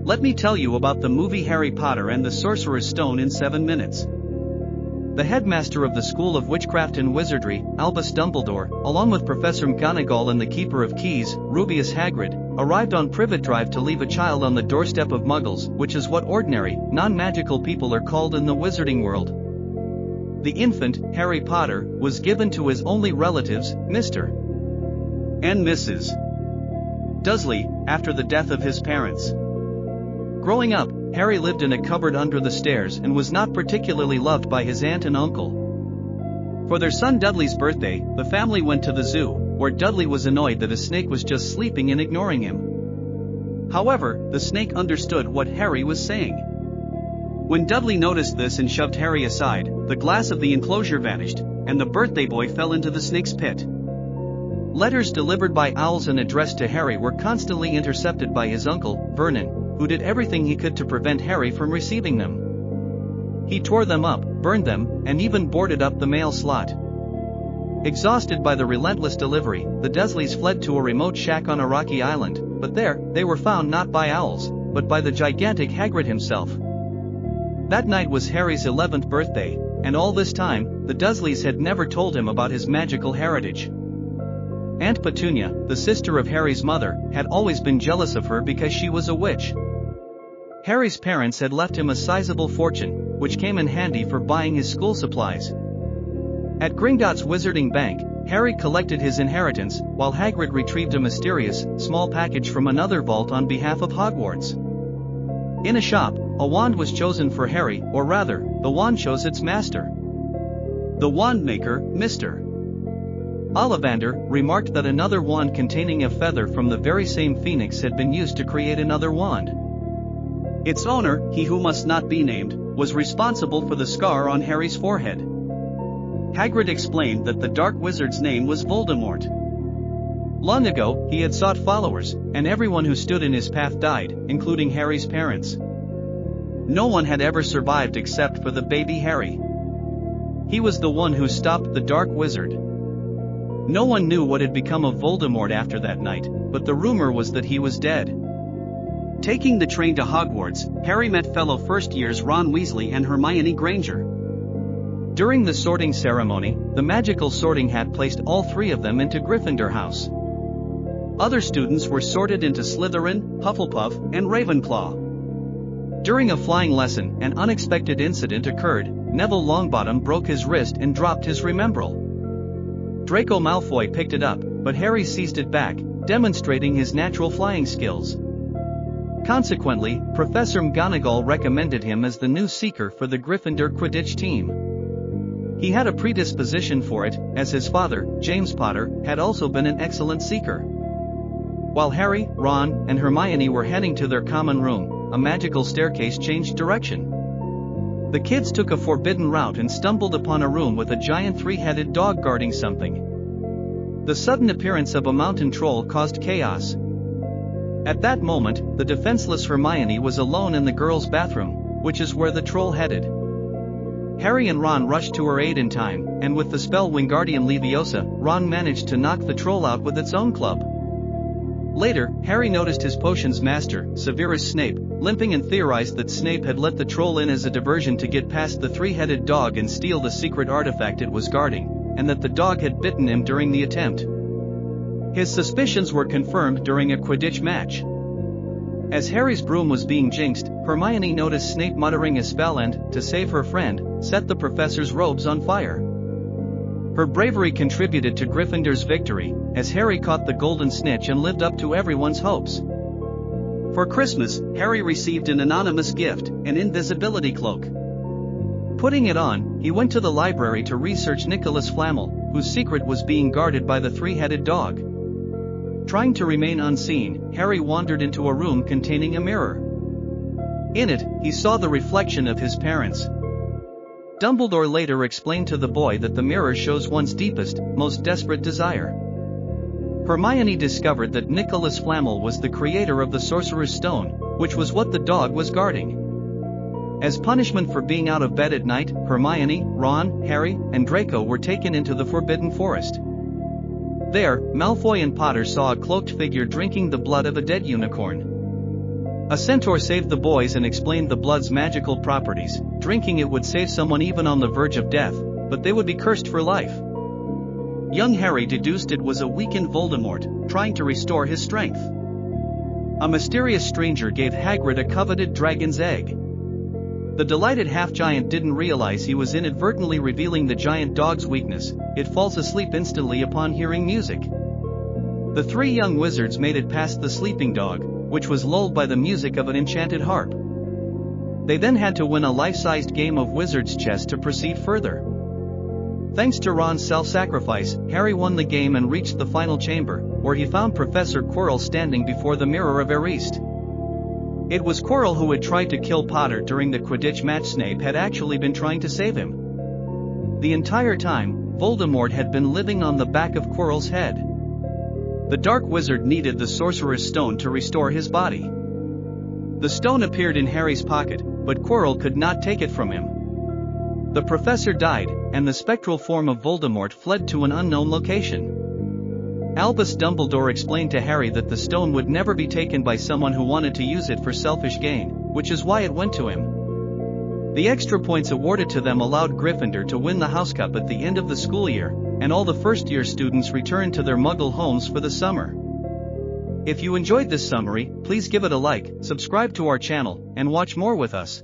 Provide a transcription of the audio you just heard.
Let me tell you about the movie Harry Potter and the Sorcerer's Stone in 7 minutes. The headmaster of the School of Witchcraft and Wizardry, Albus Dumbledore, along with Professor McGonagall and the Keeper of Keys, Rubeus Hagrid, arrived on Privet Drive to leave a child on the doorstep of Muggles, which is what ordinary, non-magical people are called in the wizarding world. The infant, Harry Potter, was given to his only relatives, Mr. and Mrs. Dursley, after the death of his parents. Growing up, Harry lived in a cupboard under the stairs and was not particularly loved by his aunt and uncle. For their son Dudley's birthday, the family went to the zoo, where Dudley was annoyed that a snake was just sleeping and ignoring him. However, the snake understood what Harry was saying. When Dudley noticed this and shoved Harry aside, the glass of the enclosure vanished, and the birthday boy fell into the snake's pit. Letters delivered by owls and addressed to Harry were constantly intercepted by his uncle, Vernon, who did everything he could to prevent Harry from receiving them. He tore them up, burned them, and even boarded up the mail slot. Exhausted by the relentless delivery, the Dursleys fled to a remote shack on a rocky island, but there, they were found not by owls, but by the gigantic Hagrid himself. That night was Harry's 11th birthday, and all this time, the Dursleys had never told him about his magical heritage. Aunt Petunia, the sister of Harry's mother, had always been jealous of her because she was a witch. Harry's parents had left him a sizable fortune, which came in handy for buying his school supplies. At Gringotts Wizarding Bank, Harry collected his inheritance, while Hagrid retrieved a mysterious, small package from another vault on behalf of Hogwarts. In a shop, a wand was chosen for Harry, or rather, the wand chose its master. The wand maker, Mr. Ollivander, remarked that another wand containing a feather from the very same phoenix had been used to create another wand. Its owner, he who must not be named, was responsible for the scar on Harry's forehead. Hagrid explained that the Dark Wizard's name was Voldemort. Long ago, he had sought followers, and everyone who stood in his path died, including Harry's parents. No one had ever survived except for the baby Harry. He was the one who stopped the Dark Wizard. No one knew what had become of Voldemort after that night, but the rumor was that he was dead. Taking the train to Hogwarts, Harry met fellow first-years Ron Weasley and Hermione Granger. During the sorting ceremony, the magical sorting hat placed all three of them into Gryffindor House. Other students were sorted into Slytherin, Hufflepuff, and Ravenclaw. During a flying lesson, an unexpected incident occurred. Neville Longbottom broke his wrist and dropped his Remembrall. Draco Malfoy picked it up, but Harry seized it back, demonstrating his natural flying skills. Consequently, Professor McGonagall recommended him as the new seeker for the Gryffindor Quidditch team. He had a predisposition for it, as his father, James Potter, had also been an excellent seeker. While Harry, Ron, and Hermione were heading to their common room, a magical staircase changed direction. The kids took a forbidden route and stumbled upon a room with a giant three-headed dog guarding something. The sudden appearance of a mountain troll caused chaos. At that moment, the defenseless Hermione was alone in the girls' bathroom, which is where the troll headed. Harry and Ron rushed to her aid in time, and with the spell Wingardium Leviosa, Ron managed to knock the troll out with its own club. Later, Harry noticed his potions master, Severus Snape, limping and theorized that Snape had let the troll in as a diversion to get past the three-headed dog and steal the secret artifact it was guarding, and that the dog had bitten him during the attempt. His suspicions were confirmed during a Quidditch match. As Harry's broom was being jinxed, Hermione noticed Snape muttering a spell and, to save her friend, set the professor's robes on fire. Her bravery contributed to Gryffindor's victory, as Harry caught the golden snitch and lived up to everyone's hopes. For Christmas, Harry received an anonymous gift, an invisibility cloak. Putting it on, he went to the library to research Nicholas Flamel, whose secret was being guarded by the three-headed dog. Trying to remain unseen, Harry wandered into a room containing a mirror. In it, he saw the reflection of his parents. Dumbledore later explained to the boy that the mirror shows one's deepest, most desperate desire. Hermione discovered that Nicholas Flamel was the creator of the Sorcerer's Stone, which was what the dog was guarding. As punishment for being out of bed at night, Hermione, Ron, Harry, and Draco were taken into the Forbidden Forest. There, Malfoy and Potter saw a cloaked figure drinking the blood of a dead unicorn. A centaur saved the boys and explained the blood's magical properties. Drinking it would save someone even on the verge of death, but they would be cursed for life. Young Harry deduced it was a weakened Voldemort, trying to restore his strength. A mysterious stranger gave Hagrid a coveted dragon's egg. The delighted half-giant didn't realize he was inadvertently revealing the giant dog's weakness. It falls asleep instantly upon hearing music. The three young wizards made it past the sleeping dog, which was lulled by the music of an enchanted harp. They then had to win a life-sized game of wizard's chess to proceed further. Thanks to Ron's self-sacrifice, Harry won the game and reached the final chamber, where he found Professor Quirrell standing before the Mirror of Erised. It was Quirrell who had tried to kill Potter during the Quidditch match. Snape had actually been trying to save him. The entire time, Voldemort had been living on the back of Quirrell's head. The Dark Wizard needed the Sorcerer's Stone to restore his body. The stone appeared in Harry's pocket, but Quirrell could not take it from him. The professor died, and the spectral form of Voldemort fled to an unknown location. Albus Dumbledore explained to Harry that the stone would never be taken by someone who wanted to use it for selfish gain, which is why it went to him. The extra points awarded to them allowed Gryffindor to win the House Cup at the end of the school year, and all the first-year students returned to their Muggle homes for the summer. If you enjoyed this summary, please give it a like, subscribe to our channel, and watch more with us.